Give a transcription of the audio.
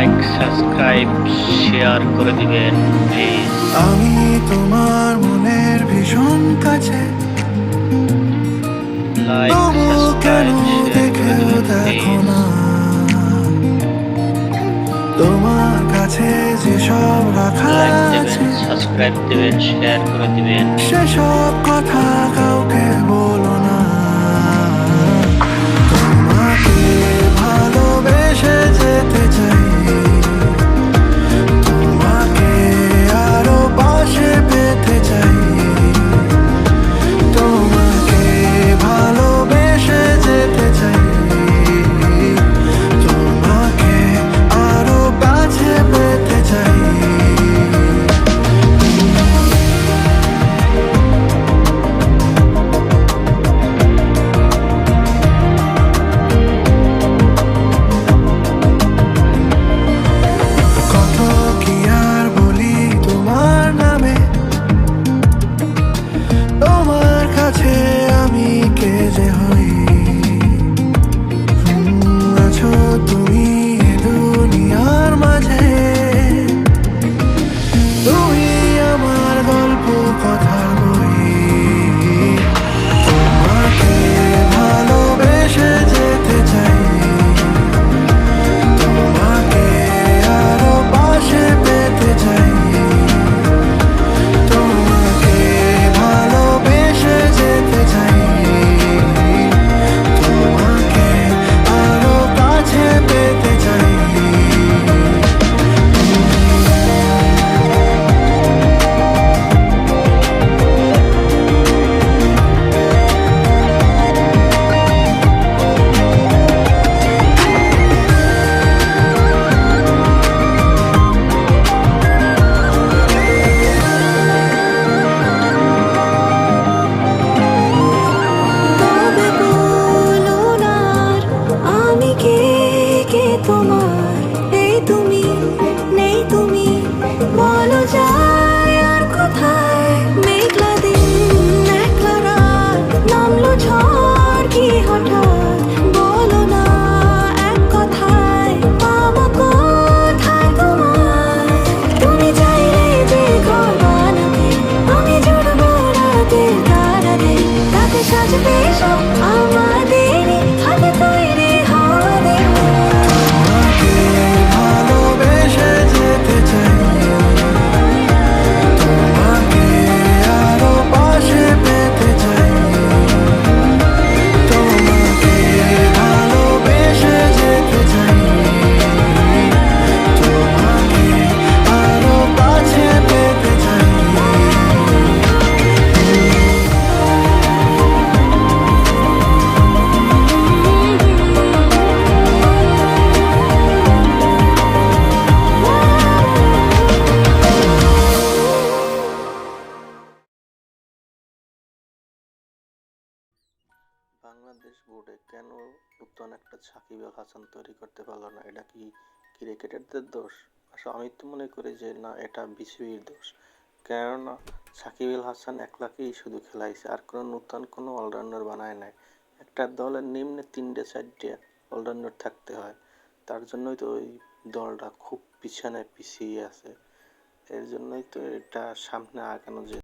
Like, subscribe, share করে দিবেন please. আমি তোমার মনের ভীষণ কাছে, লাইক, তবু কেন সাবস্ক্রাইব, শেয়ার করে দেখেও দিবেন দেখো প্লিজ। না তোমার কাছে যেসব রাখা লাইক দেবেন, আছে সাবস্ক্রাইব দেবেন, শেয়ার করে দিবেন। সেসব কথা কাউকে বলো না। তোমাকে ভালোবেসে যেতে চাই, তোমাকে আরো পাশে পেতে চাই, তোমাকে ভালোবেসে যেতে চাই, তোমাকে আরো কাছে পেতে চাই। কত কি আর বলি তোমার নামে, তোমার কাছে আমি কে যে হই। আছো তুমি এ দুনিয়ার মাঝে, তুমি আমার গল্প কথার বই। তোমাকে ভালোবেসে যেতে চাই, তোমাকে আরো পাশে পেতে চাই, তোমাকে ভালোবেসে যেতে চাই, তোমাকে আরো কাছে পেতে চাই। তবে বলুন আর আমি কে, কে তোমার? এই তুমি, নেই তুমি, বলো যায় আর কোথায়? মেঘলা দিন, একলা রাত, নামলো ঝড় কি হঠাৎ? বলো না এক কথায়, পাবো কোথায় তোমায়? তুমি চাইলে যে ঘর বানাতে, আমি জুড়বো রাতের তারাতে, তাতে সাজবে সব আমাদেরই হাতে তৈরি হওয়া দেহ। তোমাকে ভালোবেসে যেতে চাই, তোমাকে আরো পাশে পেতে চাই, তোমাকে ভালোবেসে যেতে চাই, তোমাকে আরো কাছে পেতে চাই। বাংলাদেশ বোর্ডে কেন নতুন একটা সাকিব আল হাসান তৈরি করতে পারলো না? এটা কি ক্রিকেটারদের দোষ? আসলে আমি তো মনে করি যে না, এটা বিসিবির দোষ। কেননা সাকিব আল হাসান একলাকেই শুধু খেলাইছে, আর কোনো নতুন কোনো অলরাউন্ডার বানায় নাই। একটা দলের নিম্নে 3-4টে অলরাউন্ডার থাকতে হয়, তার জন্যই তো ওই দলটা খুব পিছনে পিছিয়ে আছে। এর জন্যই তো এটা সামনে আগানো